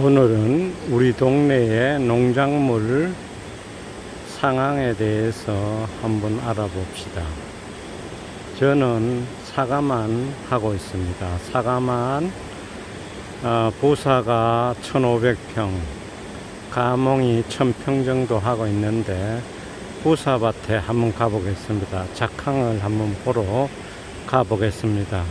오늘은 우리 동네의 농작물 상황에 대해서 한번 알아봅시다. 저는 사과만 하고 있습니다. 사과만 부사가 1500평, 가몽이 1000평 정도 하고 있는데 부사밭에 한번 가보겠습니다. 작황을 한번 보러 가보겠습니다.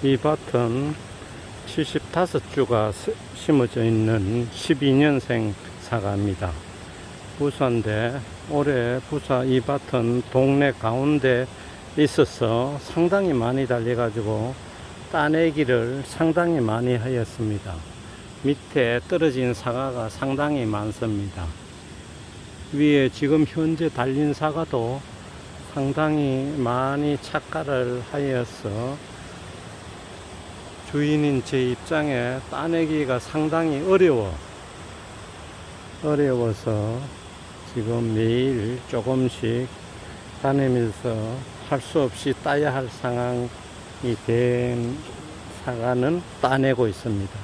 이 밭은 75주가 심어져 있는 12년생 사과입니다. 부사인데 올해 부사 이 밭은 동네 가운데 있어서 상당히 많이 달려가지고 따내기를 상당히 많이 하였습니다. 밑에 떨어진 사과가 상당히 많습니다. 위에 지금 현재 달린 사과도 상당히 많이 착과를 하여서 주인인 제 입장에 따내기가 상당히 어려워서 지금 매일 조금씩 따내면서 할 수 없이 따야 할 상황이 된 사과는 따내고 있습니다.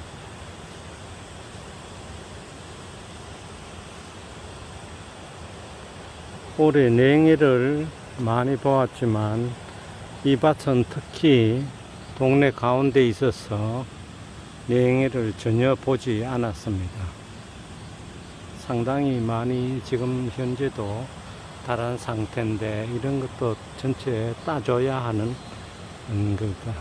올해 냉해를 많이 보았지만 이 밭은 특히 동네 가운데 있어서 냉해를 전혀 보지 않았습니다. 상당히 많이 지금 현재도 달한 상태인데 이런 것도 전체 따줘야 하는 거다.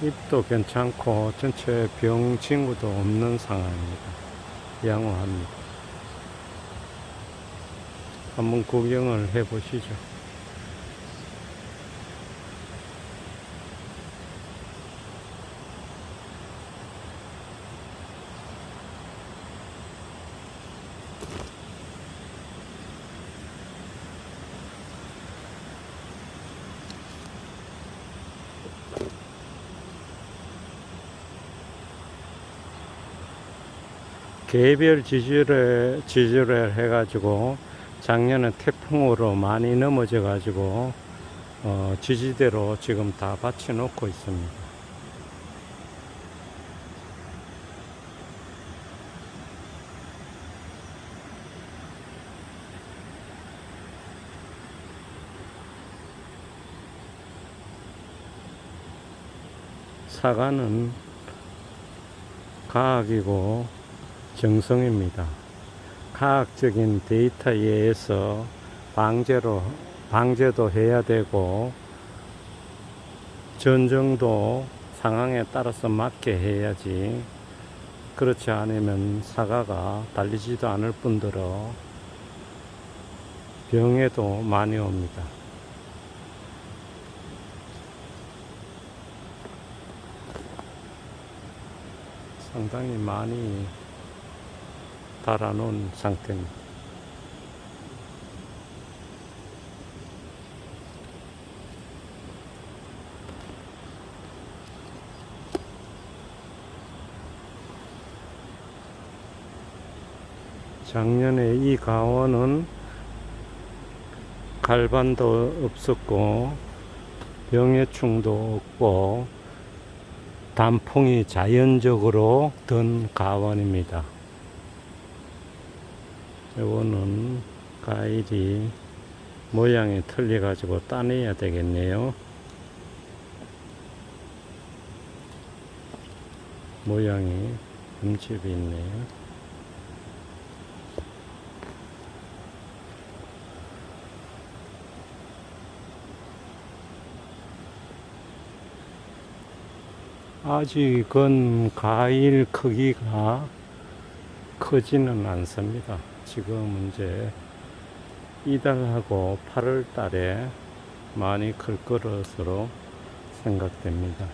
잎도 괜찮고 전체 병 징후도 없는 상황입니다. 양호합니다. 한번 구경을 해 보시죠. 개별 지지를 해가지고 작년에 태풍으로 많이 넘어져 가지고 지지대로 지금 다 받쳐 놓고 있습니다. 사과는 과학이고 정성입니다. 과학적인 데이터에 의해서 방제도 해야 되고 전정도 상황에 따라서 맞게 해야지, 그렇지 않으면 사과가 달리지도 않을 뿐더러 병에도 많이 옵니다. 상당히 많이 달아놓은 상태입니다. 작년에 이 가원은 갈반도 없었고 병해충도 없고 단풍이 자연적으로 든 가원입니다. 이거는 과일이 모양이 틀려 가지고 따내야 되겠네요. 모양이 흠집이 있네요. 아직은 과일 크기가 크지는 않습니다. 지금 이제 이달하고 8월 달에 많이 클 것으로 생각됩니다.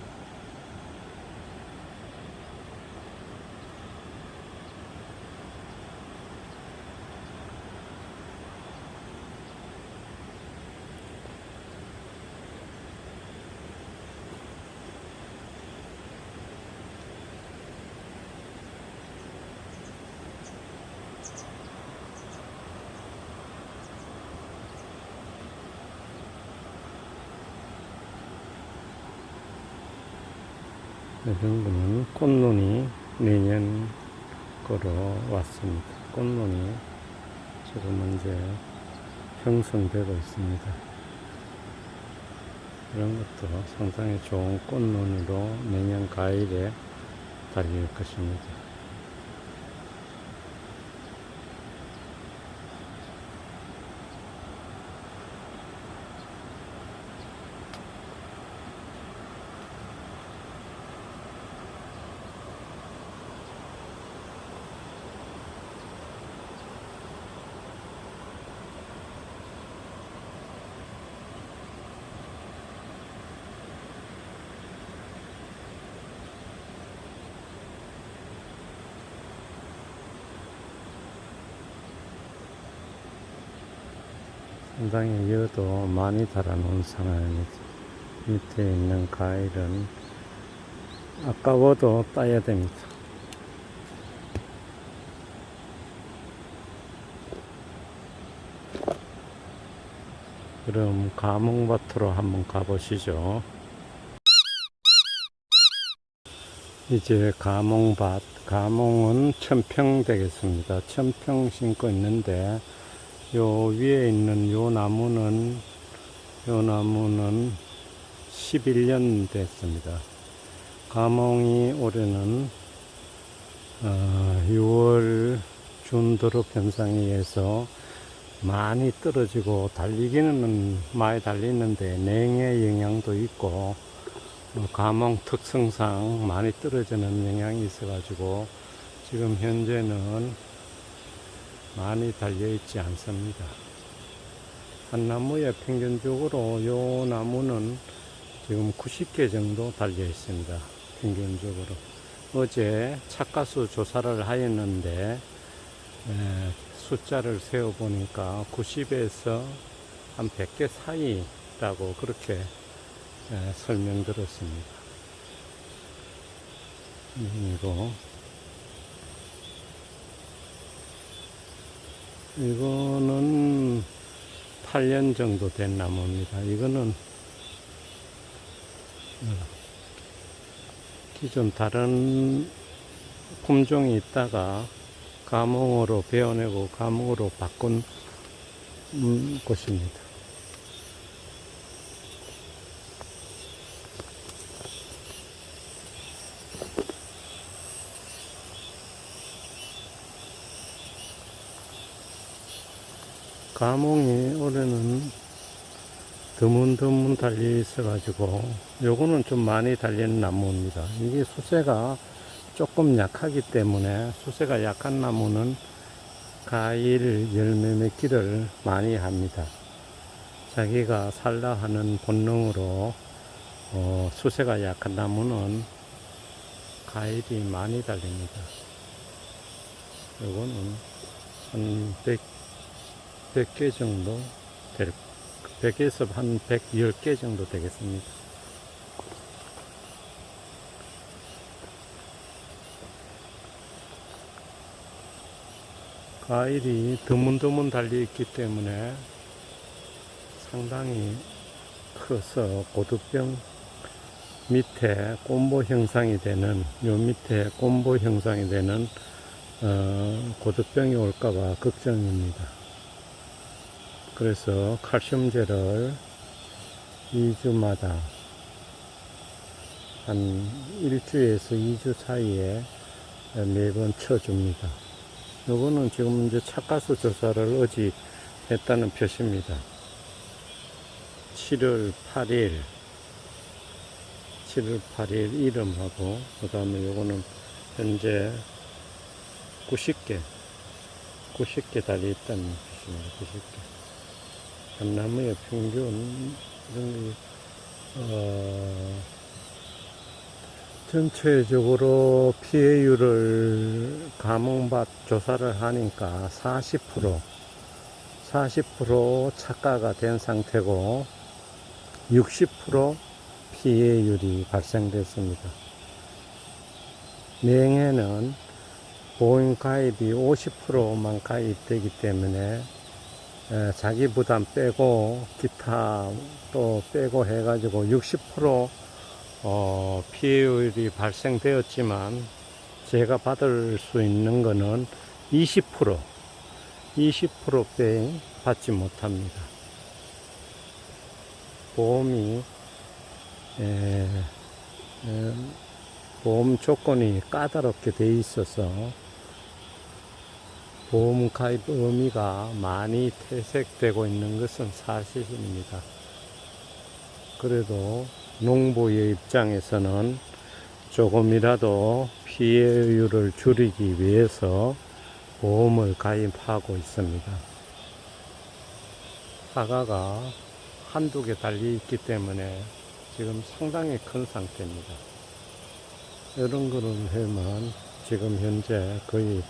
이 정도면 꽃눈이 내년 거로 왔습니다. 꽃눈이 지금 이제 형성되고 있습니다. 이런 것도 상당히 좋은 꽃눈으로 내년 가을에 달릴 것입니다. 상당히 여도 많이 달아놓은 상황입니다. 밑에 있는 과일은 아까워도 따야 됩니다. 그럼 감흥밭으로 한번 가보시죠. 이제 감흥밭, 감흥은 1000평 되겠습니다. 1000평 심고 있는데 요 위에 있는 요 나무는 11년 됐습니다. 감흥이 올해는 6월 준드롭 현상에 의해서 많이 떨어지고 달리기는 많이 달리는데 냉의 영향도 있고 감흥 특성상 많이 떨어지는 영향이 있어 가지고 지금 현재는 많이 달려 있지 않습니다. 한 나무에 평균적으로 요 나무는 지금 90개 정도 달려 있습니다. 평균적으로. 어제 착가수 조사를 하였는데 숫자를 세어 보니까 90에서 한 100개 사이라고 그렇게 설명드렸습니다. 그리고 이거는 8년 정도 된 나무입니다. 이거는 기존 다른 품종이 있다가 감흥으로 베어내고 감흥으로 바꾼 곳입니다. 감흥이 올해는 드문드문 달려 있어 가지고 요거는 좀 많이 달리는 나무입니다. 이게 수세가 조금 약하기 때문에 수세가 약한 나무는 과일 열매 맺기를 많이 합니다. 자기가 살라 하는 본능으로 수세가 약한 나무는 과일이 많이 달립니다. 요거는 한 100개 정도 100에서 한 110개 정도 되겠습니다. 과일이 드문드문 달려있기 때문에 상당히 커서 고두병 밑에 꼼보 형상이 되는 요 밑에 꼼보 형상이 되는 고두병이 올까봐 걱정입니다. 그래서 칼슘제를 2주마다 한 1주에서 2주 사이에 매번 쳐줍니다. 요거는 지금 이제 착가수 조사를 어제 했다는 표시입니다. 7월 8일 이름하고 그 다음에 요거는 현재 90개 달려있다는 표시입니다. 90개. 한 나무의 평균 전체적으로 피해율을 감흥밭 조사를 하니까 40% 착가가 된 상태고 60% 피해율이 발생됐습니다. 냉해는 보행 가입이 50%만 가입되기 때문에 자기 부담 빼고 기타 또 빼고 해가지고 60% 피해율이 발생되었지만 제가 받을 수 있는 거는 20%빼 받지 못합니다. 보험이 보험 조건이 까다롭게 돼 있어서 보험 가입 의미가 많이 퇴색되고 있는 것은 사실입니다. 그래도 농부의 입장에서는 조금이라도 피해율을 줄이기 위해서 보험을 가입하고 있습니다. 사과가 한두 개 달려 있기 때문에 지금 상당히 큰 상태입니다. 이런 거를 하면 지금 현재 거의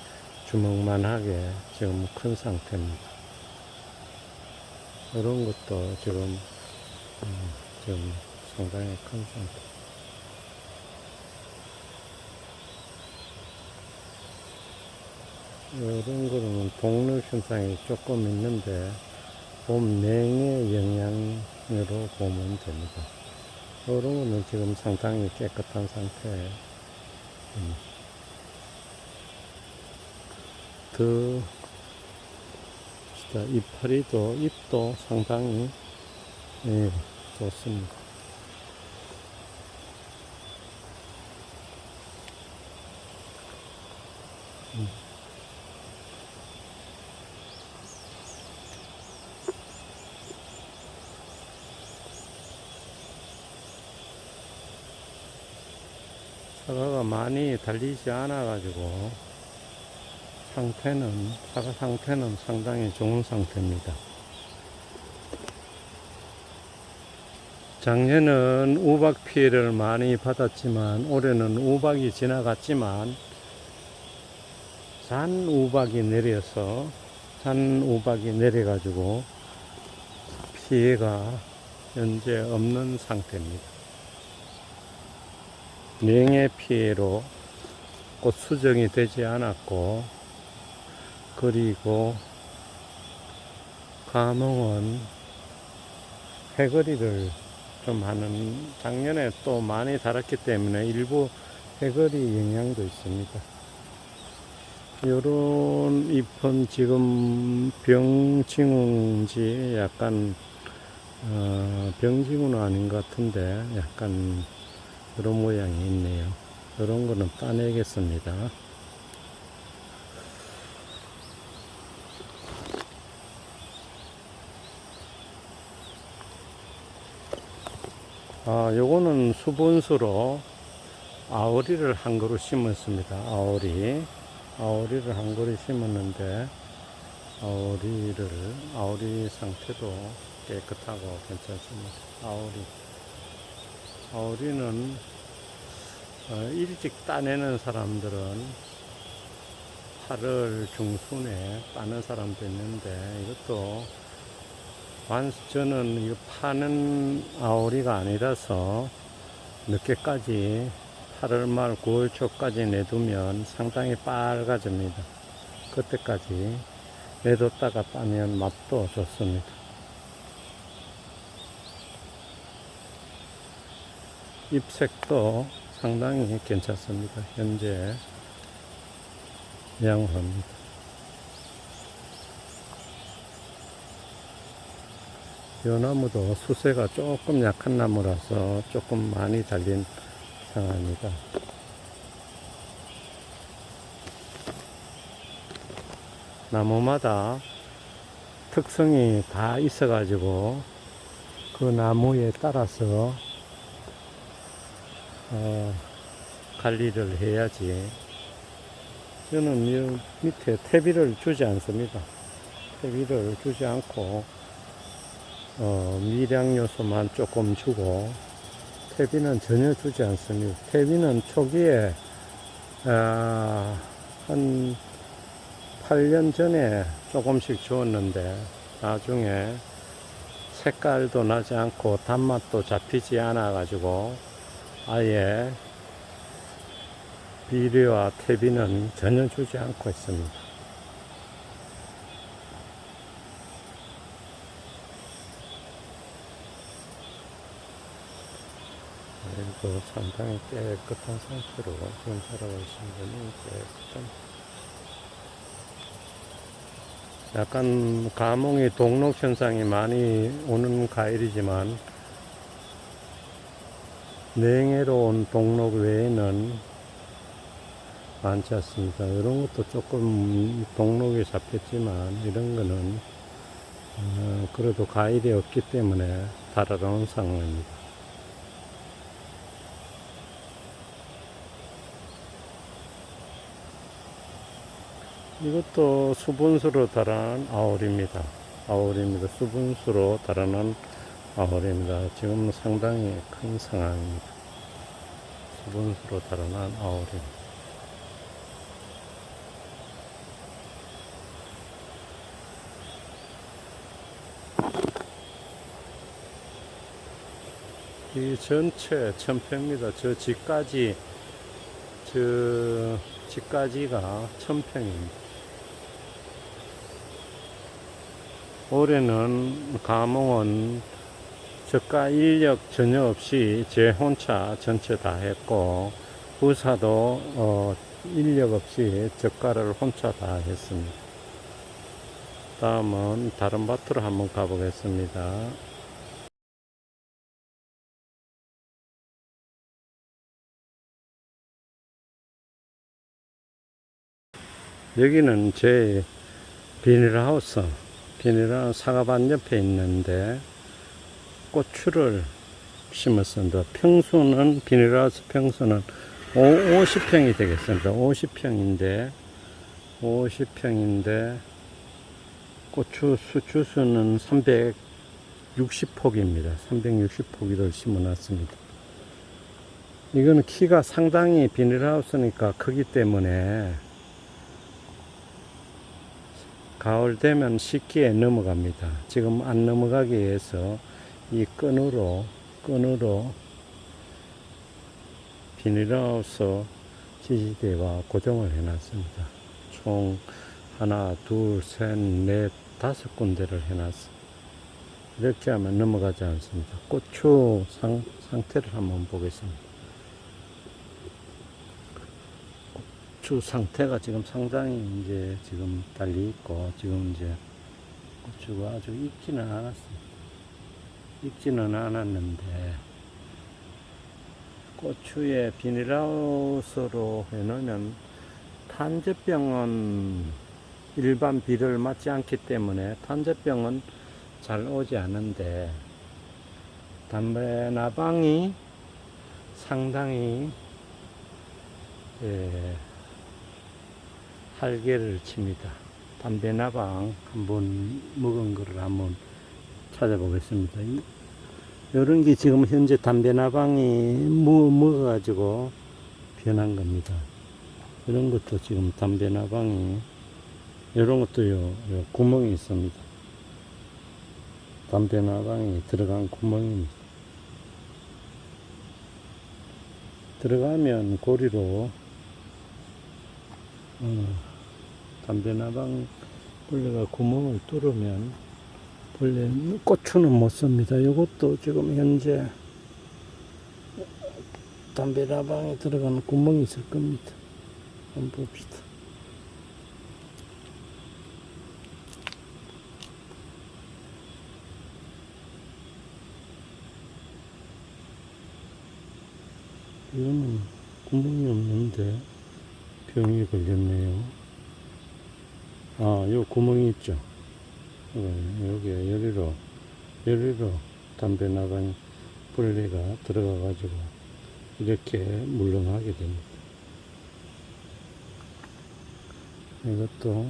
주먹만하게 지금 큰 상태입니다. 이런 것도 지금 상당히 큰 상태. 이런 거는 동력 현상이 조금 있는데 봄 냉의 영향으로 보면 됩니다. 이런 거는 지금 상당히 깨끗한 상태. 진짜 잎도 상당히 좋습니다. 사과가 많이 달리지 않아 가지고 사과 상태는 상당히 좋은 상태입니다. 작년은 우박 피해를 많이 받았지만 올해는 우박이 지나갔지만 잔우박이 내려가지고 피해가 현재 없는 상태입니다. 냉해 피해로 꽃 수정이 되지 않았고, 그리고 감흥은 해거리를 좀 하는, 작년에 또 많이 달았기 때문에 일부 해거리 영향도 있습니다. 요런 잎은 지금 병징후인지 약간 병징후는 아닌 것 같은데 약간 그런 모양이 있네요. 이런 거는 따내겠습니다. 요거는 수분수로 아오리를 한 그루 심었습니다. 아오리를 한 그루 심었는데 아오리 상태도 깨끗하고 괜찮습니다. 아오리는 일찍 따내는 사람들은 8월 중순에 따는 사람도 있는데, 이것도 저는 이거 파는 아오리가 아니라서 늦게까지 8월 말 9월 초까지 내두면 상당히 빨가집니다. 그때까지 내뒀다가 따면 맛도 좋습니다. 잎색도 상당히 괜찮습니다. 현재 양호합니다. 이 나무도 수세가 조금 약한 나무라서 조금 많이 달린 상황입니다. 나무마다 특성이 다 있어 가지고 그 나무에 따라서 관리를 해야지. 저는 이 밑에 퇴비를 주지 않습니다. 퇴비를 주지 않고 미량 요소만 조금 주고 퇴비는 전혀 주지 않습니다. 퇴비는 초기에 한 8년 전에 조금씩 주었는데 나중에 색깔도 나지 않고 단맛도 잡히지 않아 가지고 아예 비료와 퇴비는 전혀 주지 않고 있습니다. 이거 상당히 깨끗한 상태로 지금 자라가시는 분이 깨끗한. 약간 가뭄이 동록 현상이 많이 오는 과일이지만 냉해로 온 동록 외에는 많지 않습니다. 이런 것도 조금 동록이 잡혔지만 이런 거는 그래도 과일이 없기 때문에 달아나온 상황입니다. 이것도 수분수로 달아난 아울입니다. 아울입니다. 수분수로 달아난 아울입니다. 지금 상당히 큰 상황입니다. 수분수로 달아난 아울입니다. 이 전체 1000평입니다. 저 집까지가 1000평입니다. 올해는 감흥은 저가 인력 전혀 없이 제 혼자 전체 다 했고, 부사도 인력 없이 저가를 혼자 다 했습니다. 다음은 다른 밭으로 한번 가보겠습니다. 여기는 제 비닐하우스 사과밭 옆에 있는데 고추를 심었습니다. 평수는 비닐하우스 평수는 50평이 되겠습니다. 50평인데 고추 주수는 360폭입니다. 360포기를 심어놨습니다. 이거는 키가 상당히 비닐하우스니까 크기 때문에 가을 되면 쉽게 넘어갑니다. 지금 안 넘어가기 위해서 이 끈으로 비닐하우스 지지대와 고정을 해놨습니다. 총 하나, 둘, 셋, 넷, 5군데를 해놨습니다. 이렇게 하면 넘어가지 않습니다. 고추 상태를 한번 보겠습니다. 고추 상태가 지금 상당히 이제 지금 달리 있고, 지금 이제 고추가 아주 익지는 않았는데, 고추에 비닐하우스로 해놓으면 탄저병은 일반 비를 맞지 않기 때문에 탄저병은 잘 오지 않은데, 담배나방이 상당히 활개를 칩니다. 담배나방 한번 먹은 거를 한번 찾아보겠습니다. 이런 게 지금 현재 담배나방이 먹어가지고 변한 겁니다. 이런 것도 지금 담배나방이, 이런 것도 요 구멍이 있습니다. 담배나방이 들어간 구멍입니다. 들어가면 고리로 담배나방 벌레가 구멍을 뚫으면 벌레 고추는 못 씁니다. 이것도 지금 현재 담배나방에 들어가는 구멍이 있을 겁니다. 한번 봅시다. 이거는 구멍이 없는데 병이 걸렸네요. 요 구멍이 있죠. 여기에 여기로 담배나방 벌레가 들어가가지고 이렇게 물렁하게 됩니다. 이것도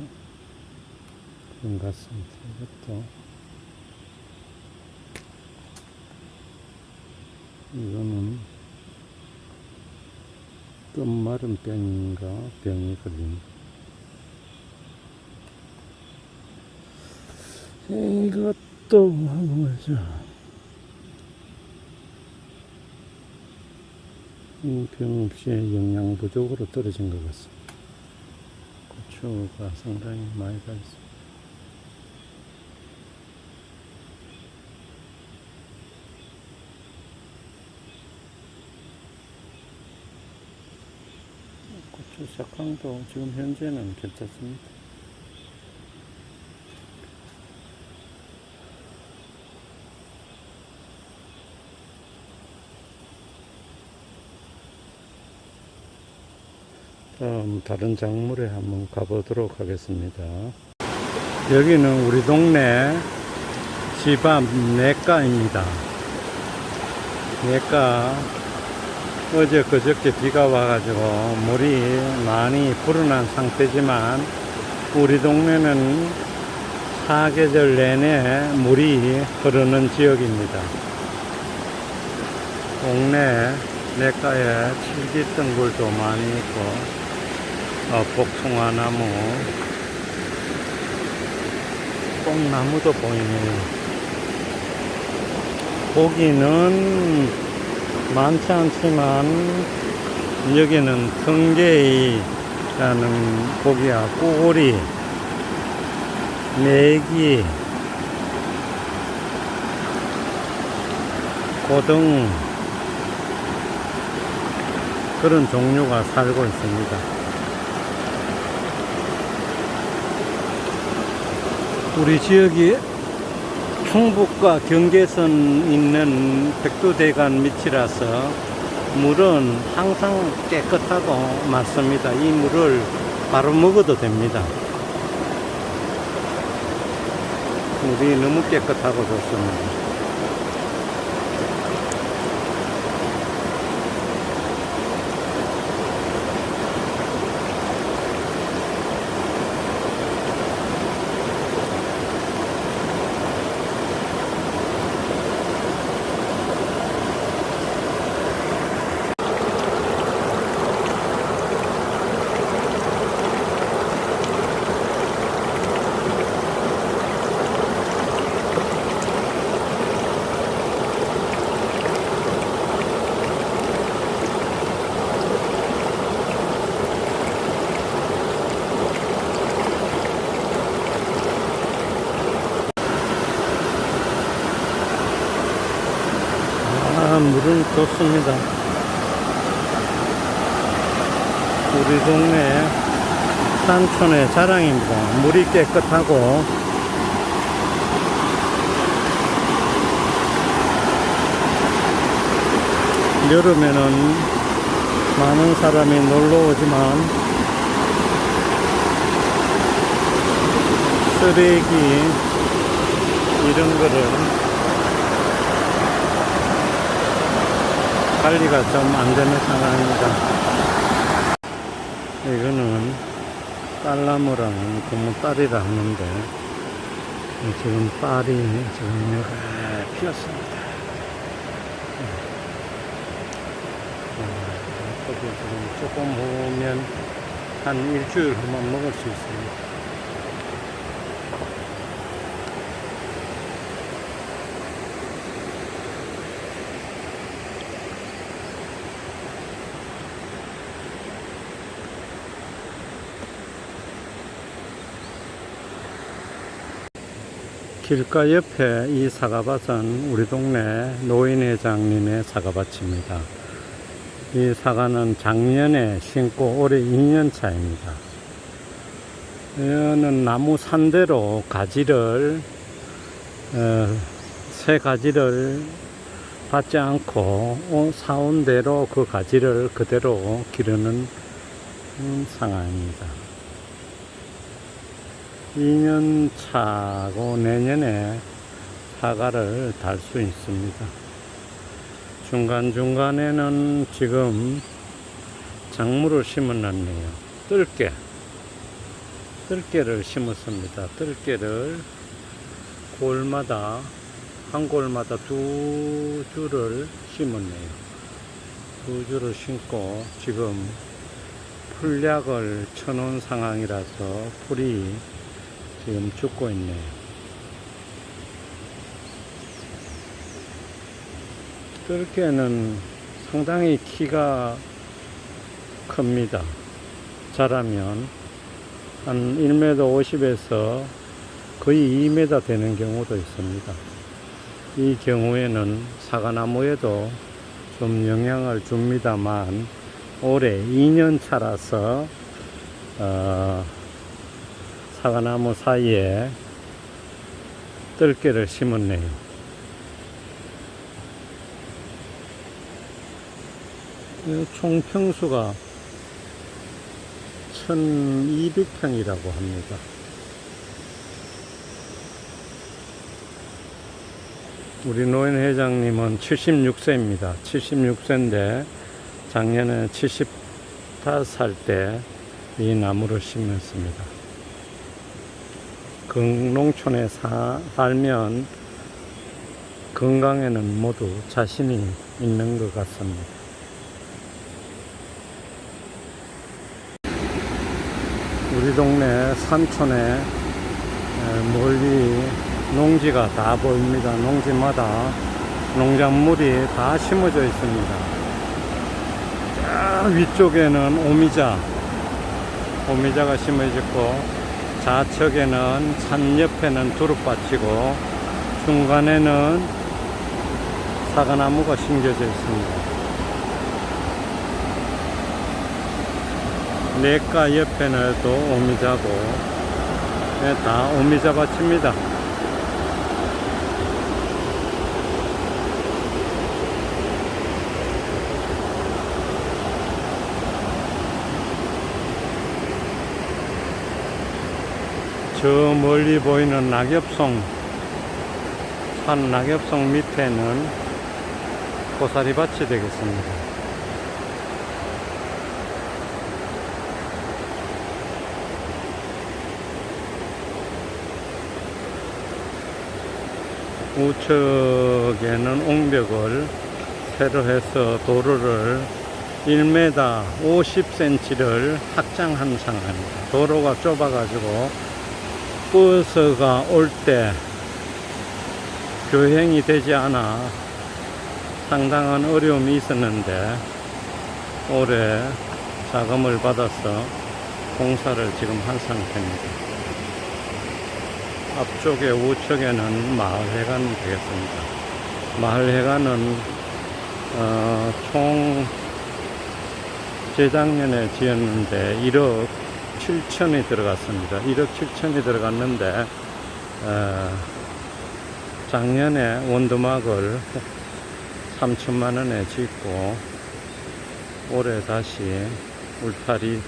그런 것 같습니다. 이거는 끝마른 병인가 병이 걸립니다. 이것도 뭐죠? 병 없이 영양 부족으로 떨어진 것 같습니다. 고추가 상당히 많이 가 있습니다. 수색강도 지금 현재는 괜찮습니다. 다음 다른 작물에 한번 가보도록 하겠습니다. 여기는 우리 동네 집 앞 내과입니다. 내과 어제 그저께 비가 와가지고 물이 많이 불어난 상태지만 우리 동네는 사계절 내내 물이 흐르는 지역입니다. 동네 내과에 칠기덩굴도 많이 있고 복숭아나무, 뽕나무도 보이네요. 고기는 많지 않지만 여기는 등게이라는 고기야, 꼬리, 메기, 고등 그런 종류가 살고 있습니다. 우리 지역이 충북과 경계선 있는 백두대간 밑이라서 물은 항상 깨끗하고 맑습니다. 이 물을 바로 먹어도 됩니다. 물이 너무 깨끗하고 좋습니다. 물은 좋습니다. 우리 동네 산촌의 자랑입니다. 물이 깨끗하고 여름에는 많은 사람이 놀러 오지만 쓰레기 이런 거를 관리가 좀 안 되는 상황입니다. 이거는 딸나무라는 고무딸이라 하는데 지금 딸이 지금 피었습니다. 지금 조금 후면 한 일주일 후면 먹을 수 있습니다. 길가 옆에 이 사과밭은 우리 동네 노인회장님의 사과밭입니다. 이 사과는 작년에 심고 올해 2년 차입니다. 이거는 나무 산대로 가지를 새 가지를 받지 않고 사온 대로 그 가지를 그대로 기르는 상황입니다. 2년 차고 내년에 사과를 달 수 있습니다. 중간중간에는 지금 작물을 심어놨네요. 뜰개를 심었습니다. 뜰개를 골마다 한 골마다 두 줄을 심었네요. 두 줄을 심고 지금 풀약을 쳐놓은 상황이라서 풀이 지금 죽고 있네요. 뜰개는 상당히 키가 큽니다. 자라면 한 1m 50에서 거의 2m 되는 경우도 있습니다. 이 경우에는 사과나무에도 좀 영향을 줍니다만 올해 2년 차라서 사과나무 사이에 뜰개를 심었네요. 총 평수가 1200평이라고 합니다. 우리 노인 회장님은 76세입니다. 76세인데 작년에 75살 때 이 나무를 심었습니다. 농촌에 살면 건강에는 모두 자신이 있는 것 같습니다. 우리 동네 산촌에 멀리 농지가 다 보입니다. 농지마다 농작물이 다 심어져 있습니다. 저 위쪽에는 오미자가 심어졌고, 좌측에는 산 옆에는 두릅밭이고, 중간에는 사과나무가 심겨져 있습니다. 냇가 옆에는 또 오미자고, 다 오미자 밭입니다. 저 멀리 보이는 낙엽송, 산 낙엽송 밑에는 고사리밭이 되겠습니다. 우측에는 옹벽을 새로 해서 도로를 1m 50cm를 확장한 상황입니다. 도로가 좁아가지고 버스가 올 때 교행이 되지 않아 상당한 어려움이 있었는데, 올해 자금을 받아서 공사를 지금 한 상태입니다. 앞쪽에 우측에는 마을회관이 되겠습니다. 마을회관은 총 재작년에 지었는데 1억 7천이 들어갔습니다. 1억 7천이 들어갔는데 작년에 원두막을 3천만 원에 짓고 올해 다시 울타리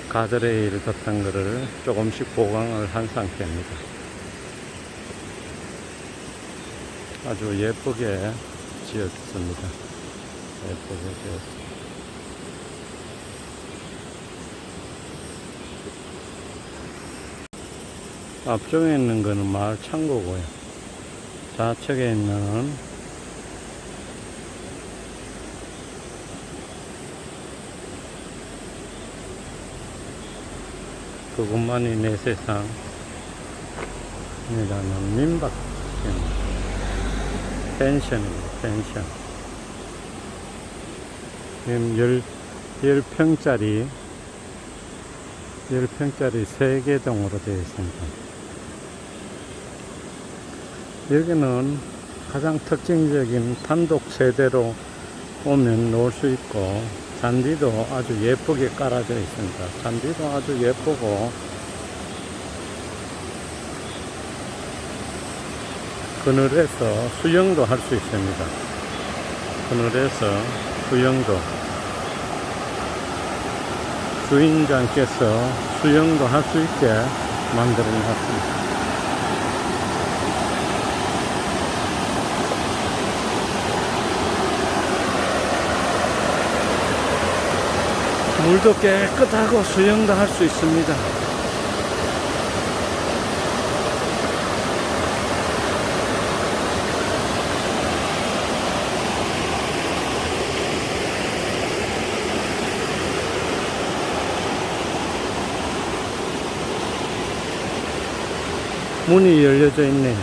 가드레일 같은 거를 조금씩 보강을 한 상태입니다. 아주 예쁘게 지었습니다. 예쁘게 지었습니다. 앞쪽에 있는 거는 마을 창고고요. 좌측에 있는 그것만이 내 세상이라는 민박입니다. 펜션입니다. 펜션. 지금 10평짜리 3개동으로 되어 있습니다. 여기는 가장 특징적인 단독 세대로 오면 놓을 수 있고, 잔디도 아주 예쁘게 깔아져 있습니다. 잔디도 아주 예쁘고, 그늘에서 수영도 할 수 있습니다. 그늘에서 수영도, 주인장께서 수영도 할 수 있게 만들어 놨습니다. 물도 깨끗하고 수영도 할 수 있습니다. 문이 열려져 있네요.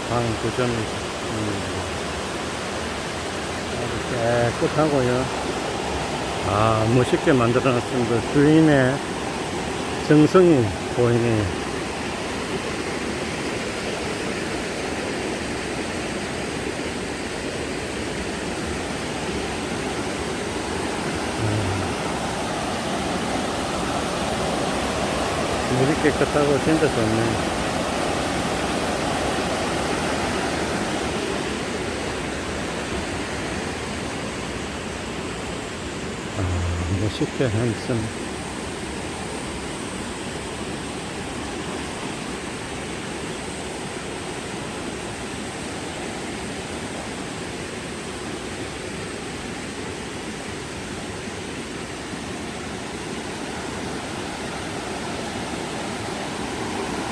방 구조입니다. 아주 깨끗하고요. 멋있게 만들어 놨습니다. 주인의 정성이 보이네요. 물이 깨끗하고 진짜 좋네. 멋있게 한참.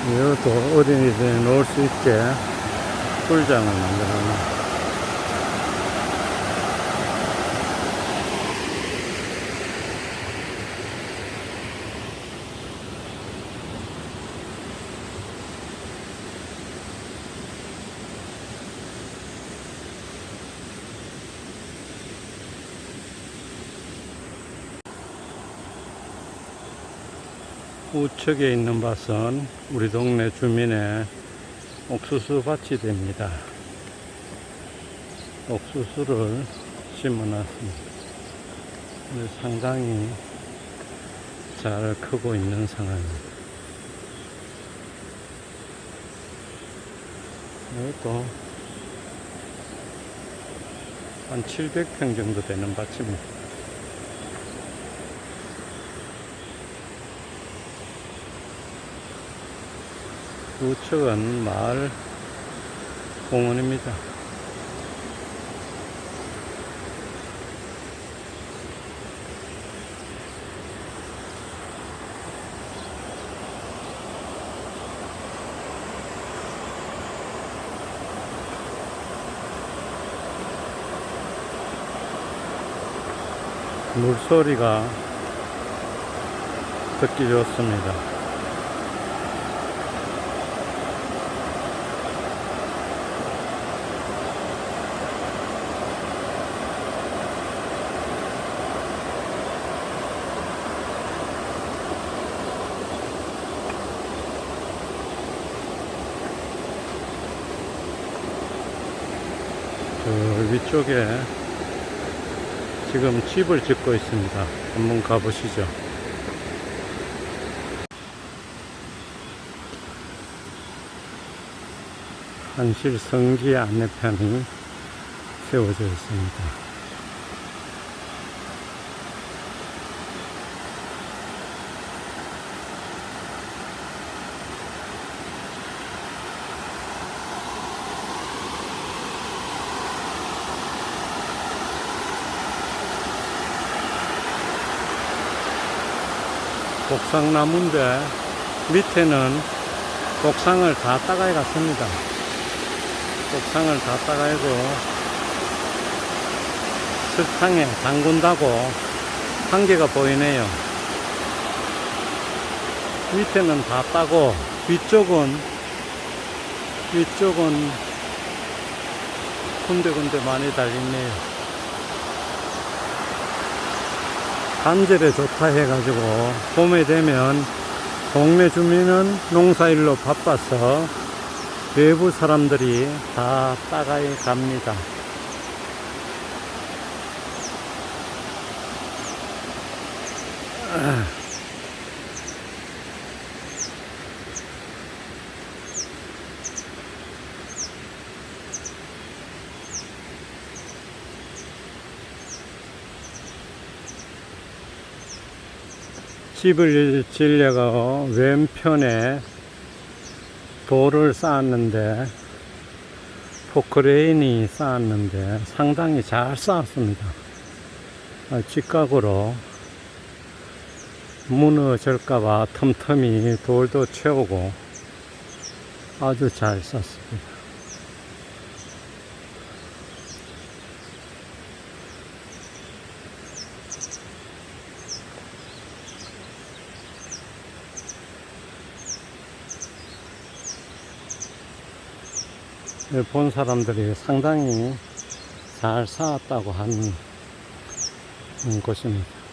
이것도 어린이들이 놀 수 있게 풀장을 만들어놨네. 우측에 있는 밭은 우리 동네 주민의 옥수수 밭이 됩니다. 옥수수를 심어놨습니다. 상당히 잘 크고 있는 상황입니다. 이것도 한 700평 정도 되는 밭입니다. 우측은 마을 공원입니다. 물소리가 듣기 좋습니다. 저 위쪽에 지금 집을 짓고 있습니다. 한번 가보시죠. 한실 성지 안내편이 세워져 있습니다. 복상나무인데 밑에는 복상을 다 따가해 갔습니다. 복상을 다 따가해고 설탕에 담근다고 한계가 보이네요. 밑에는 다 따고 위쪽은 군데군데 많이 달렸네요. 관절에 좋다 해가지고 봄에 되면 동네 주민은 농사일로 바빠서 외부 사람들이 다 따가이 갑니다. 집을 지으려고 왼편에 돌을 쌓았는데 포크레인이 쌓았는데 상당히 잘 쌓았습니다. 직각으로 무너질까봐 틈틈이 돌도 채우고 아주 잘 쌓습니다. 본 사람들이 상당히 잘 쌓았다고 하는 곳입니다.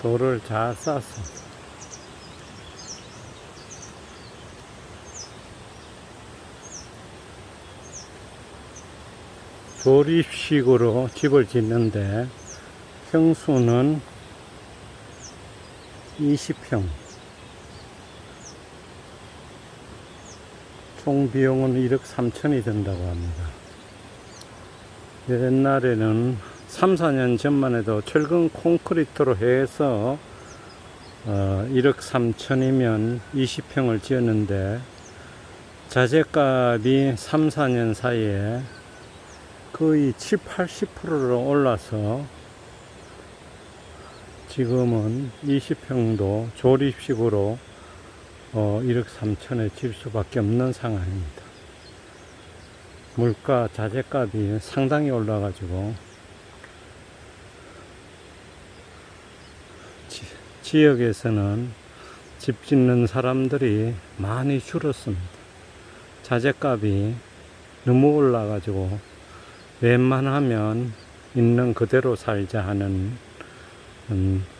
돌을 잘 싸서 조립식으로 집을 짓는데 평수는 20평, 총 비용은 1억 3천이 된다고 합니다. 옛날에는 3, 4년 전만 해도 철근 콘크리트로 해서 1억 3천이면 20평을 지었는데 자재값이 3, 4년 사이에 거의 7, 80%로 올라서 지금은 20평도 조립식으로 1억 3천에 질 수밖에 없는 상황입니다. 물가, 자재값이 상당히 올라가지고 지역에서는 집 짓는 사람들이 많이 줄었습니다. 자재값이 너무 올라가지고 웬만하면 있는 그대로 살자 하는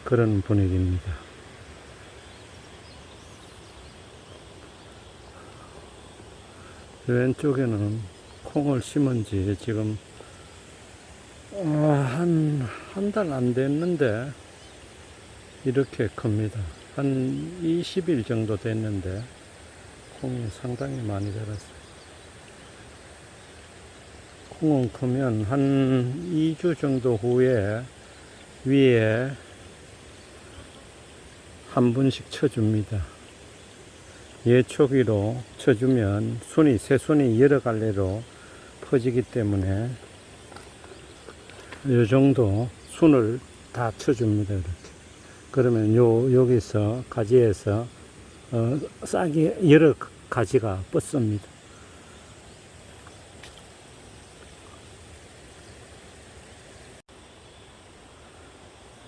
그런 분위기입니다. 왼쪽에는 콩을 심은 지 지금 한 달 안 됐는데 이렇게 큽니다. 한 20일 정도 됐는데 콩이 상당히 많이 자랐어요. 콩은 크면 한 2주 정도 후에 위에 한 분씩 쳐줍니다. 예초기로 쳐주면 새순이 여러 갈래로 퍼지기 때문에 이 정도 순을 다 쳐줍니다. 이렇게. 그러면 여기서 가지에서 싹이 여러 가지가 뻗습니다.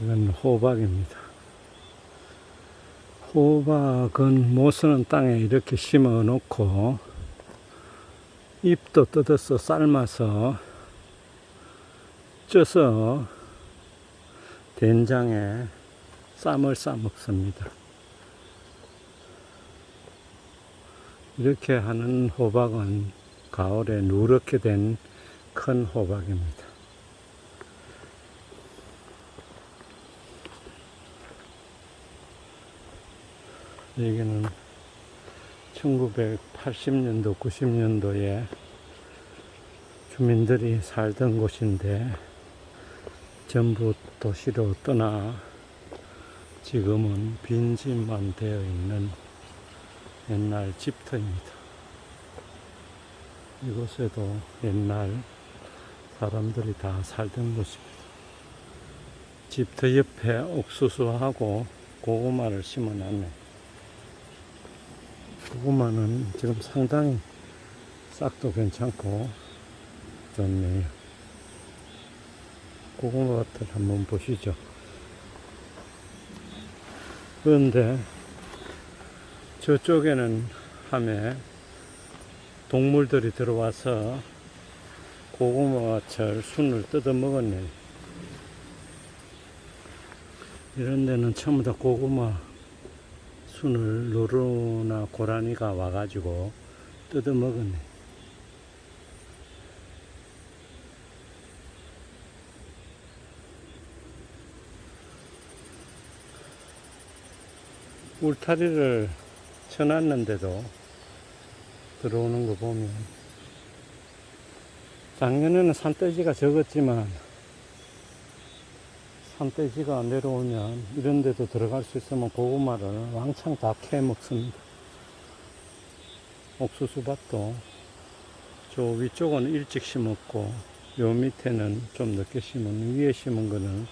이건 호박입니다. 호박은 못 쓰는 땅에 이렇게 심어 놓고 잎도 뜯어서 삶아서 쪄서 된장에 쌈을 싸 먹습니다. 이렇게 하는 호박은 가을에 누렇게 된 큰 호박입니다. 여기는 1980년도, 90년도에 주민들이 살던 곳인데 전부 도시로 떠나 지금은 빈집만 되어 있는 옛날 집터입니다. 이곳에도 옛날 사람들이 다 살던 곳입니다. 집터 옆에 옥수수하고 고구마를 심어 놨네. 고구마는 지금 상당히 싹도 괜찮고 좋네요. 고구마 밭을 한번 보시죠. 그런데 저쪽에는 함에 동물들이 들어와서 고구마철 순을 뜯어 먹었네. 이런 데는 전부 다 고구마 순을 노루나 고라니가 와가지고 뜯어 먹었네. 울타리를 쳐놨는데도 들어오는 거 보면 작년에는 산돼지가 적었지만 산돼지가 내려오면 이런 데도 들어갈 수 있으면 고구마를 왕창 다 캐 먹습니다. 옥수수밭도 저 위쪽은 일찍 심었고 요 밑에는 좀 늦게 심은, 위에 심은 거는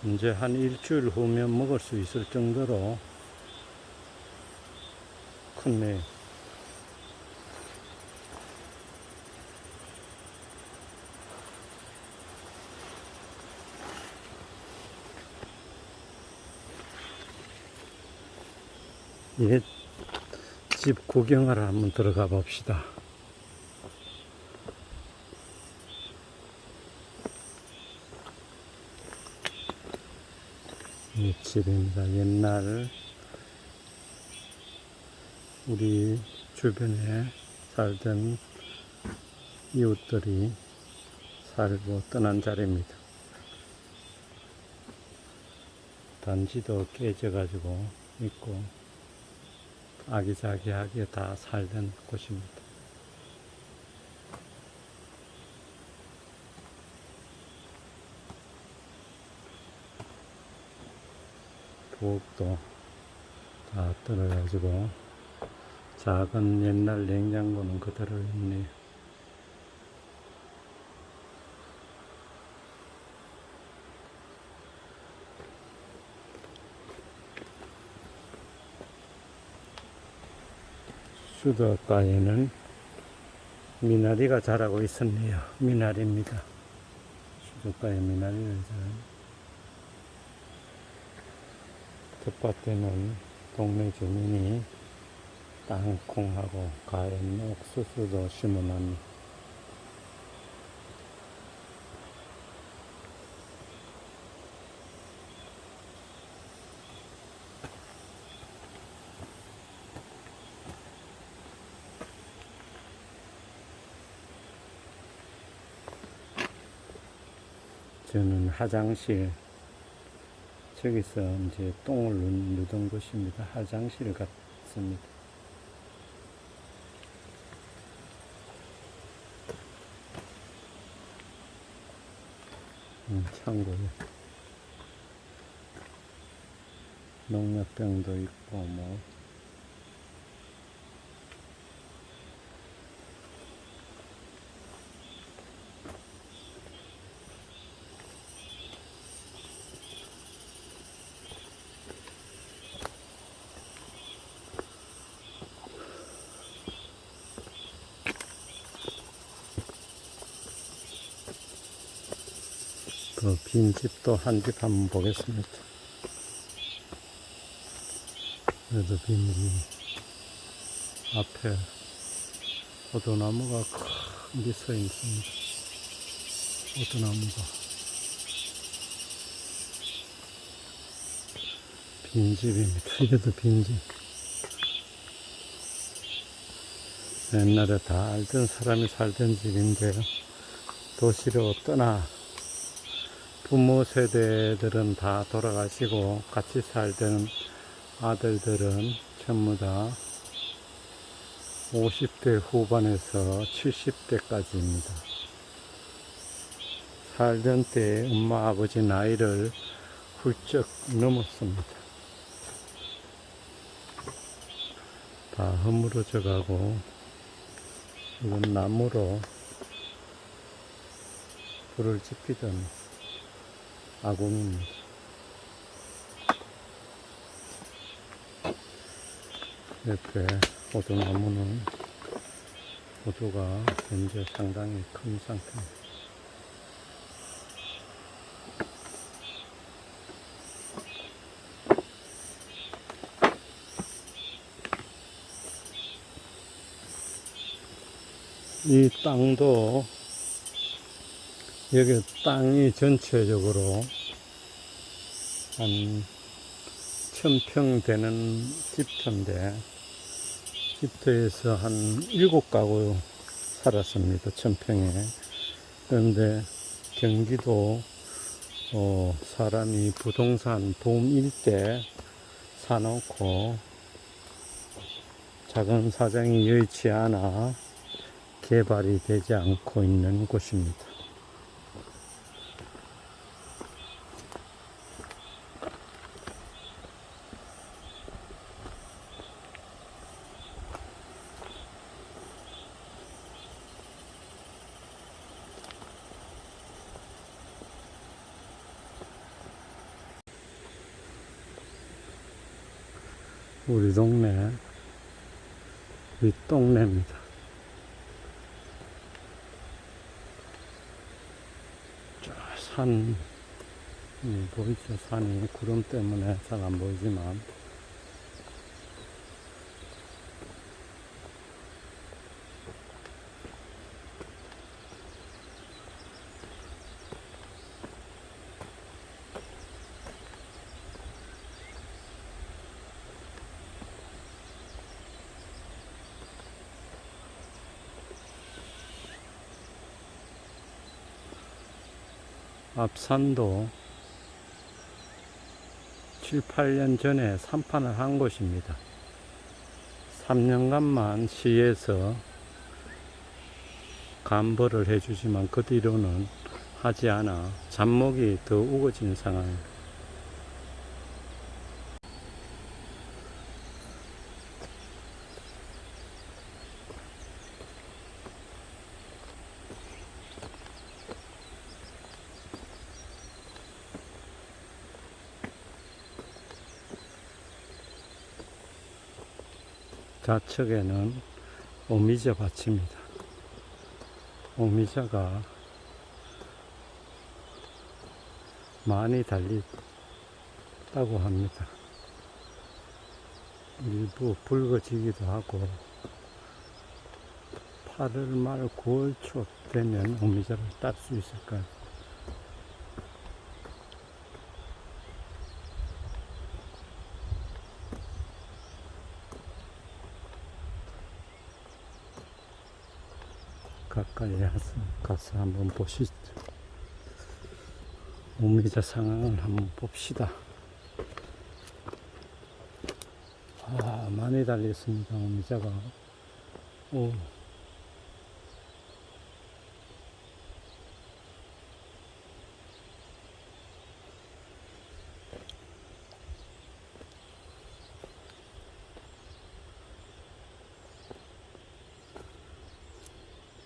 이제 한 일주일 후면 먹을 수 있을 정도로 컸네요. 옛 집 구경하러 한번 들어가 봅시다. 이 집입니다. 옛날 우리 주변에 살던 이웃들이 살고 떠난 자리입니다. 단지도 깨져가지고 있고 아기자기하게 다 살던 곳입니다. 부엌도 다 떨어가지고 작은 옛날 냉장고는 그대로 있네요. 수도가에는 미나리가 자라고 있었네요. 미나리입니다. 수도가에 미나리를 잘. 텃밭에는 동네 주민이 땅콩하고 가연 옥수수도 심어놨습니다. 저는 화장실, 저기서 이제 똥을 누던 곳입니다. 화장실 같습니다. 창고에 농약병도 있고 뭐 그 빈집도 한 집 한번 보겠습니다. 그래도 빈집 앞에 포도나무가 크게 서 있습니다. 포도나무가 빈집입니다. 이래도 빈집. 옛날에 다 알던 사람이 살던 집인데요. 도시로 떠나 부모 세대들은 다 돌아가시고 같이 살던 아들들은 전부 다 50대 후반에서 70대까지입니다. 살던 때 엄마 아버지 나이를 훌쩍 넘었습니다. 다 허물어져 가고 이건 나무로 불을 지피던 아궁입니다. 옆에 포도나무는 포도가 현재 상당히 큰 상태입니다. 이 땅도 여기 땅이 전체적으로 한 1000평 되는 집터인데 집터에서 한 7가구 살았습니다. 1000평에. 그런데 경기도 사람이 부동산 붐 일대 사놓고 작은 사정이 여의치 않아 개발이 되지 않고 있는 곳입니다. 우리 동네 윗동네입니다. 저 산이 보이죠? 산이 구름 때문에 잘 안 보이지만 앞산도 7, 8년 전에 산판을 한 곳입니다. 3년간만 시에서 감벌을 해주지만 그 뒤로는 하지 않아 잡목이 더 우거진 상황입니다. 좌측에는 오미자 밭입니다. 오미자가 많이 달렸다고 합니다. 일부 붉어지기도 하고 8월 말 9월 초 되면 오미자를 딸 수 있을 거예요. 가까이 가서 한번 보시죠. 오미자 상황을 한번 봅시다. 많이 달렸습니다. 오미자가. 오.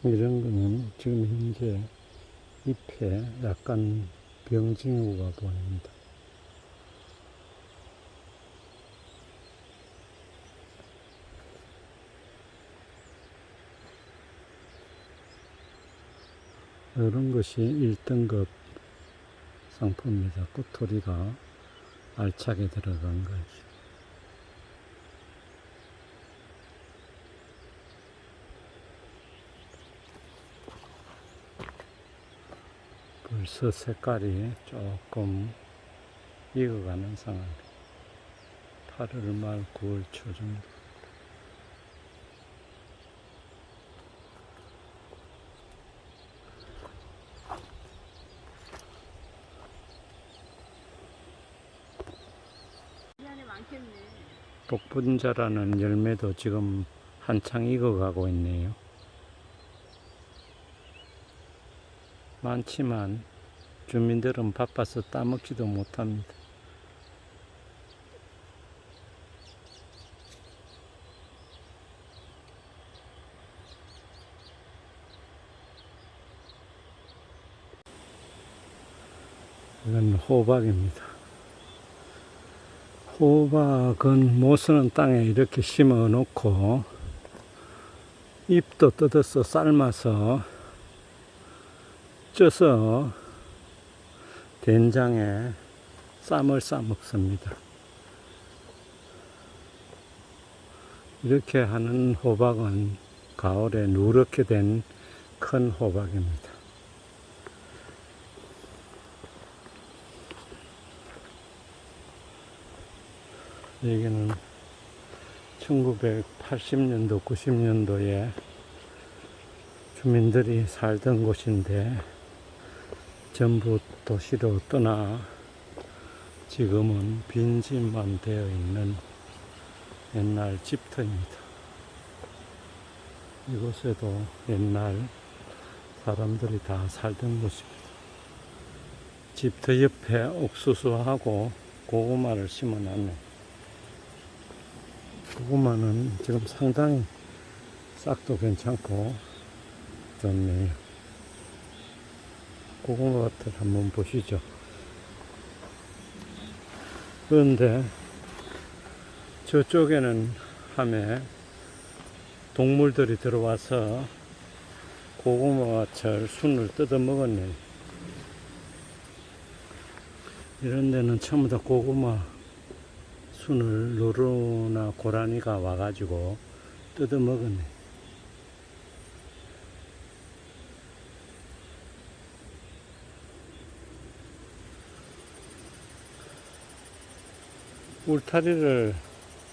이런 거는 지금 현재 잎에 약간 병징후가 보입니다. 이런 것이 1등급 상품입니다. 꼬투리가 알차게 들어간 것이. 벌써 색깔이 조금 익어가는 상황. 8월 말 9월 초 정도. 복분자라는 열매도 지금 한창 익어가고 있네요. 많지만 주민들은 바빠서 따먹지도 못합니다. 이건 호박입니다. 호박은 못 쓰는 땅에 이렇게 심어 놓고 잎도 뜯어서 삶아서 쪄서 된장에 쌈을 싸 먹습니다. 이렇게 하는 호박은 가을에 누렇게 된 큰 호박입니다. 여기는 1980년도, 90년도에 주민들이 살던 곳인데 전부 도시로 떠나 지금은 빈집만 되어 있는 옛날 집터입니다. 이곳에도 옛날 사람들이 다 살던 곳입니다. 집터 옆에 옥수수하고 고구마를 심어 놨네. 고구마는 지금 상당히 싹도 괜찮고 좋네요. 고구마 밭을 한번 보시죠. 그런데 저쪽에는 함에 동물들이 들어와서 고구마철 순을 뜯어 먹었네. 이런 데는 전부 다 고구마 순을 노루나 고라니가 와가지고 뜯어 먹었네. 울타리를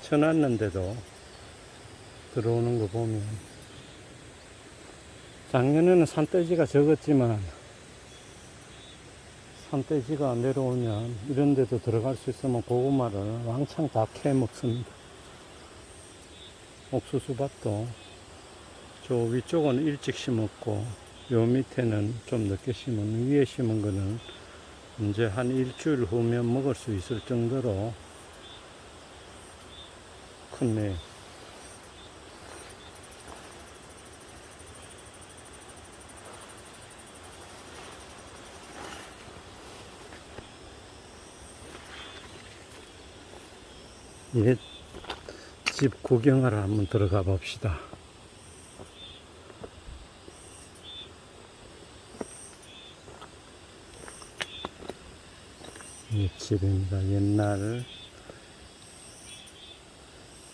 쳐놨는데도 들어오는 거 보면 작년에는 산돼지가 적었지만 산돼지가 내려오면 이런 데도 들어갈 수 있으면 고구마를 왕창 다 캐 먹습니다. 옥수수밭도 저 위쪽은 일찍 심었고 요 밑에는 좀 늦게 심은, 위에 심은 거는 이제 한 일주일 후면 먹을 수 있을 정도로 크네요. 예, 집 구경하러 한번 들어가 봅시다. 이 집입니다. 옛날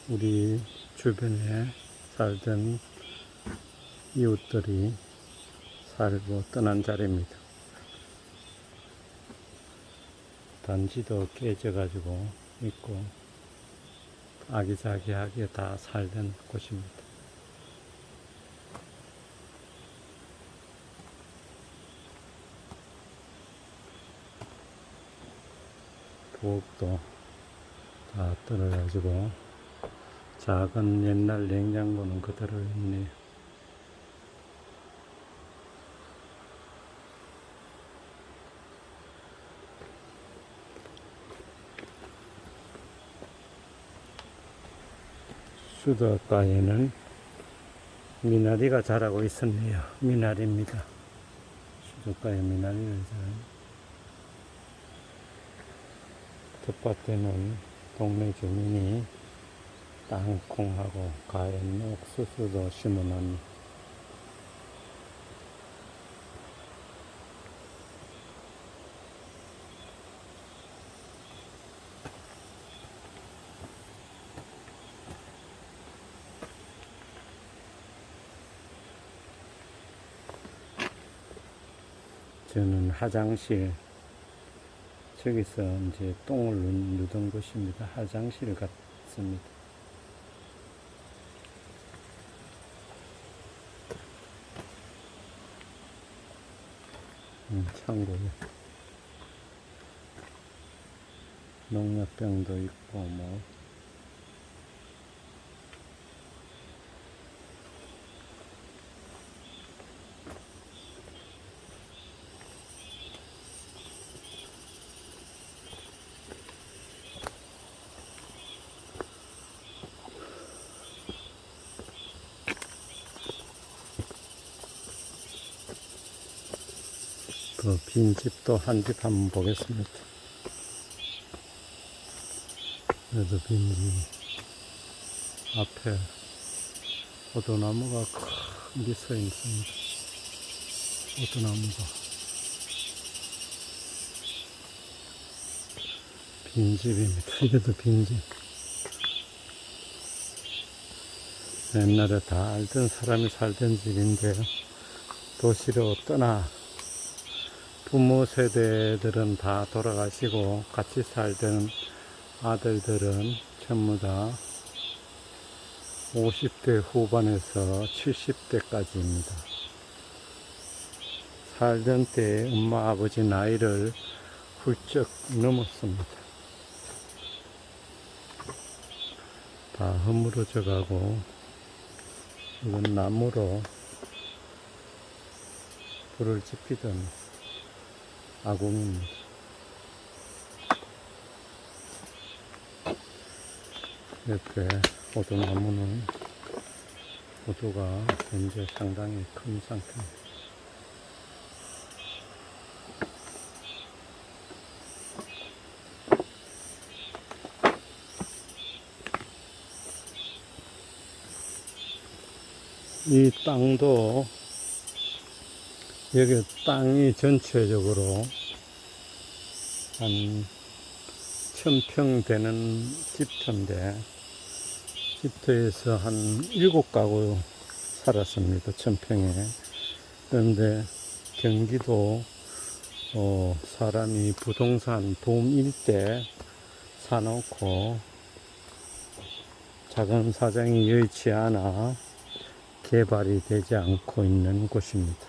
우리 주변에 살던 이웃들이 살고 떠난 자리입니다. 단지도 깨져가지고 있고 아기자기하게 다 살던 곳입니다. 부엌도 다 떨어가지고 작은 옛날 냉장고는 그대로 있네요. 수도가에는 미나리가 자라고 있었네요. 미나리입니다. 수도가에 미나리를 텃밭에는 동네 주민이 땅콩하고 과연 옥수수도 심어놨네. 저는 화장실, 저기서 이제 똥을 누던 곳입니다. 화장실 같습니다. 창고에 농약병도 있고 뭐 그 빈집도 한 집 한번 보겠습니다. 여기도 빈집 앞에 포도나무가 크게 서 있습니다. 포도나무가 빈집입니다. 이것도 빈집. 옛날에 다 알던 사람이 살던 집인데요. 도시로 떠나 부모 세대들은 다 돌아가시고 같이 살던 아들들은 전부 다 50대 후반에서 70대까지입니다. 살던 때 엄마 아버지 나이를 훌쩍 넘었습니다. 다 허물어져 가고 이건 나무로 불을 지피던 아궁입니다. 옆에 포도나무는 포도가 현재 상당히 큰 상태입니다. 이 땅도 여기 땅이 전체적으로 한 1000평 되는 집터인데 집터에서 한 7가구 살았습니다. 1000평에. 그런데 경기도 사람이 부동산 붐 일대 사놓고 자금 사정이 여의치 않아 개발이 되지 않고 있는 곳입니다.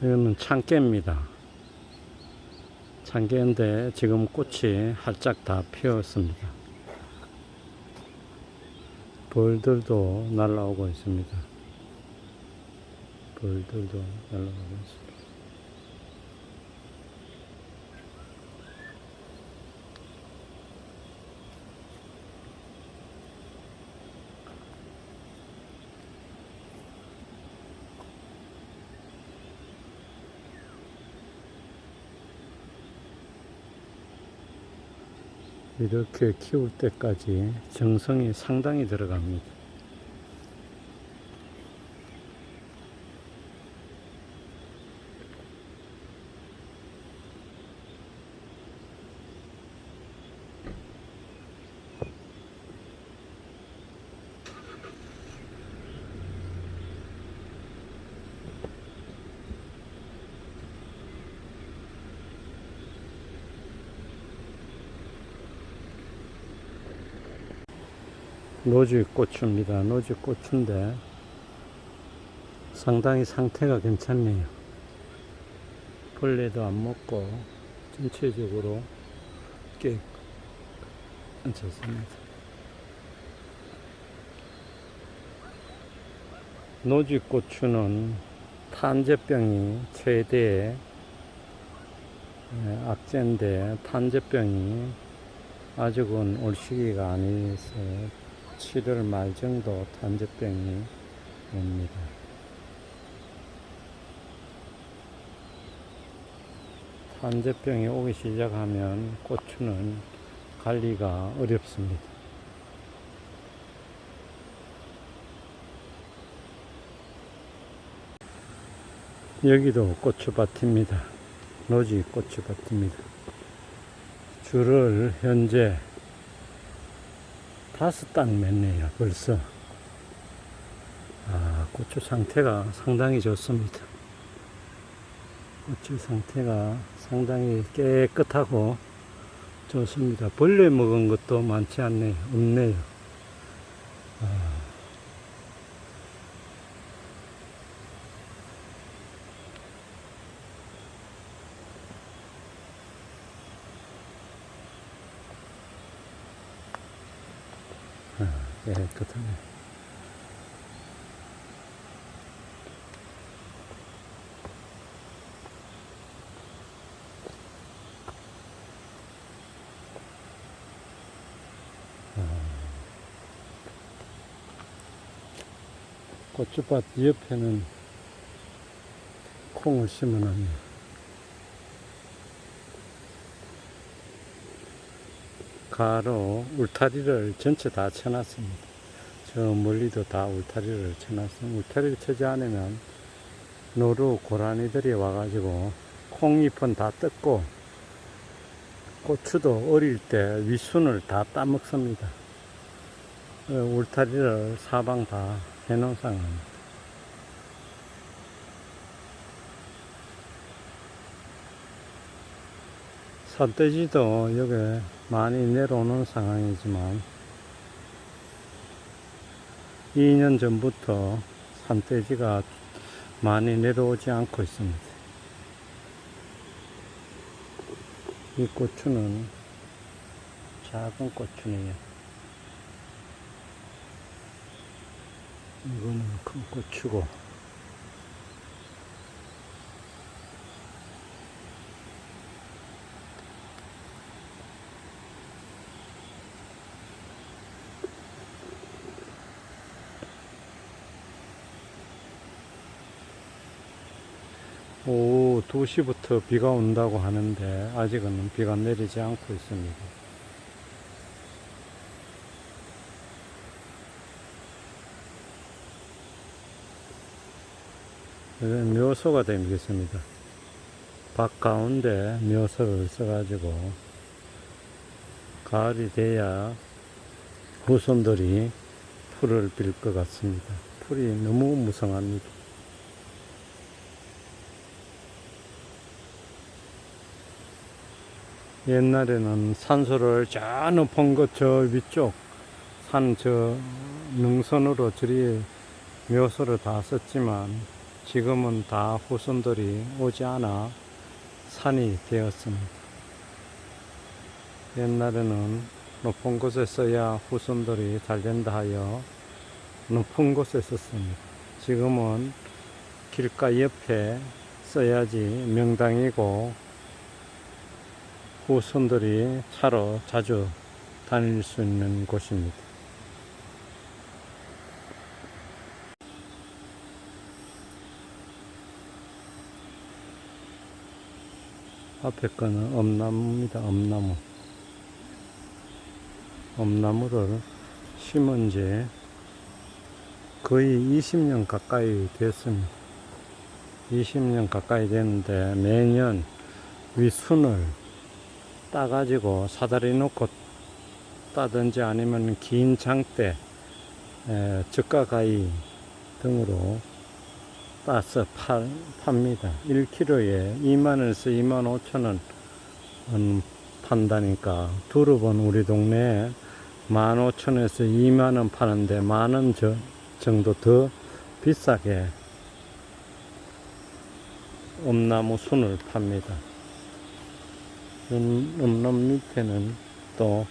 이거는 참깨입니다. 참깨인데 지금 꽃이 활짝 다 피었습니다. 벌들도 날아오고 있습니다. 벌들도 날아오고 있습니다. 이렇게 키울 때까지 정성이 상당히 들어갑니다. 노지고추입니다. 노지고추인데 상당히 상태가 괜찮네요. 벌레도 안 먹고 전체적으로 꽤 괜찮습니다. 노지고추는 탄저병이 최대 악재인데 탄저병이 아직은 올 시기가 아니어서 7월 말 정도 탄저병이 옵니다. 탄저병이 오기 시작하면 고추는 관리가 어렵습니다. 여기도 고추밭입니다. 노지 고추밭입니다. 줄을 현재 5단 맸네요. 벌써. 고추 상태가 상당히 좋습니다. 고추 상태가 상당히 깨끗하고 좋습니다. 벌레 먹은 것도 많지 않네요. 없네요. 깨끗하네. 고추밭 옆에는 콩을 심어놨네요. 가로 울타리를 전체 다 쳐놨습니다. 저 멀리도 다 울타리를 쳐놨습니다. 울타리를 쳐지 않으면 노루 고라니들이 와가지고 콩잎은 다 뜯고 고추도 어릴 때 윗순을 다 따먹습니다. 울타리를 사방 다 해놓은 상황입니다. 산돼지도 여기 많이 내려오는 상황이지만 2년 전부터 산돼지가 많이 내려오지 않고 있습니다. 이 고추는 작은 고추네요. 이거는 큰 고추고 오후 2시부터 비가 온다고 하는데 아직은 비가 내리지 않고 있습니다. 여기는 묘소가 되겠습니다. 밭 가운데 묘소를 써가지고 가을이 돼야 후손들이 풀을 빌 것 같습니다. 풀이 너무 무성합니다. 옛날에는 산소를 저 높은 것 저 위쪽 산 저 능선으로 저리 묘소를 다 썼지만 지금은 다 후손들이 오지 않아 산이 되었습니다. 옛날에는 높은 곳에 써야 후손들이 잘 된다 하여 높은 곳에 썼습니다. 지금은 길가 옆에 써야지 명당이고 후손들이 차로 자주 다닐 수 있는 곳입니다. 앞에 거는 엄나무입니다. 엄나무. 엄나무를 심은 지 거의 20년 가까이 됐습니다. 20년 가까이 됐는데 매년 윗순을 따가지고 사다리 놓고 따든지 아니면 긴 장대, 젓가가위 등으로 따서 팝니다. 1kg에 2만원에서 2만 5천원 판다니까 두릅은 우리 동네에 15,000원에서 2만원 파는데 만원 정도 더 비싸게 엄나무 순을 팝니다. 엄나무 밑에는 또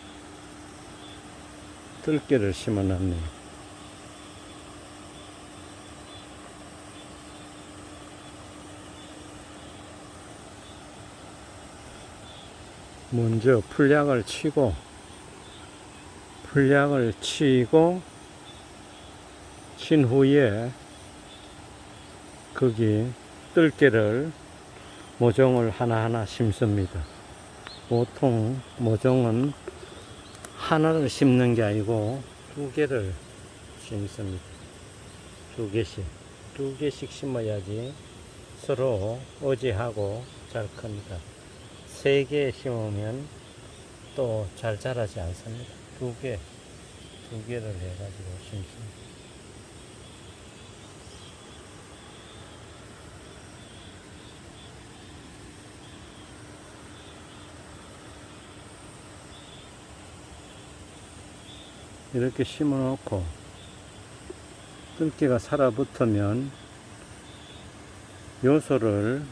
들깨를 심어 놨네요. 먼저 풀약을 치고 친 후에 거기 들깨를 모종을 하나하나 심습니다. 보통 모종은 하나를 심는 게 아니고 2개를 심습니다. 2개씩 심어야지 서로 의지하고 잘 큽니다. 3개 심으면 또 잘 자라지 않습니다. 2개를 해가지고 심습니다. 이렇게 심어 놓고 들깨가 살아붙으면 요소를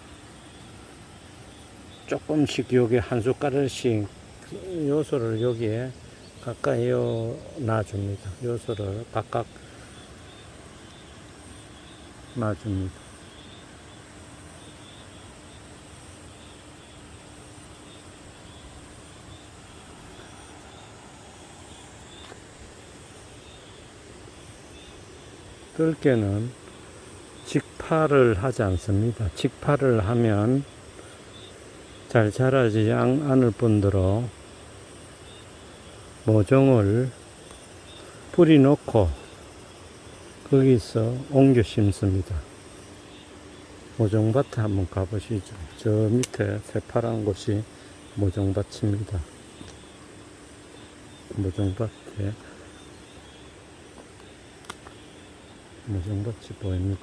조금씩 여기 한 숟가락씩 요소를 여기에 가까이 놔줍니다. 요소를 각각 놔줍니다. 들깨는 직파를 하지 않습니다. 직파를 하면 잘 자라지 않을 뿐더러 모종을 뿌리 놓고 거기서 옮겨 심습니다. 모종밭에 한번 가보시죠. 저 밑에 새파란 곳이 모종밭입니다. 모종밭에 모종밭이 보입니다.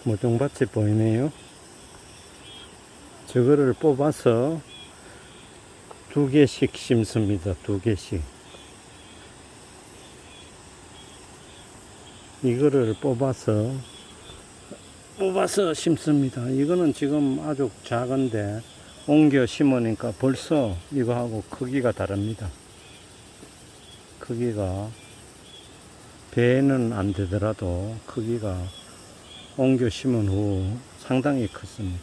모종밭이 보이네요. 저거를 뽑아서 2개씩 심습니다. 2개씩. 이거를 뽑아서 심습니다. 이거는 지금 아주 작은데 옮겨 심으니까 벌써 이거하고 크기가 다릅니다. 크기가 배는 안 되더라도 크기가 옮겨 심은 후 상당히 컸습니다.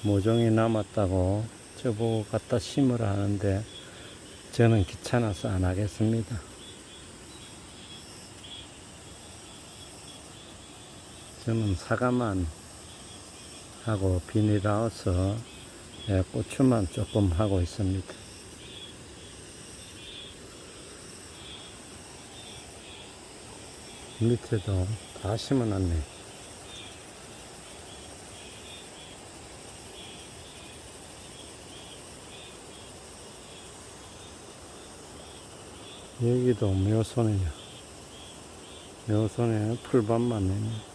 모종이 남았다고 저보고 갖다 심으라 하는데 저는 귀찮아서 안 하겠습니다. 저는 사과만 하고 비닐하우스 고추만 조금 하고 있습니다. 밑에도 다 심어놨네. 여기도 묘소네요. 묘소네 풀밭만 있네.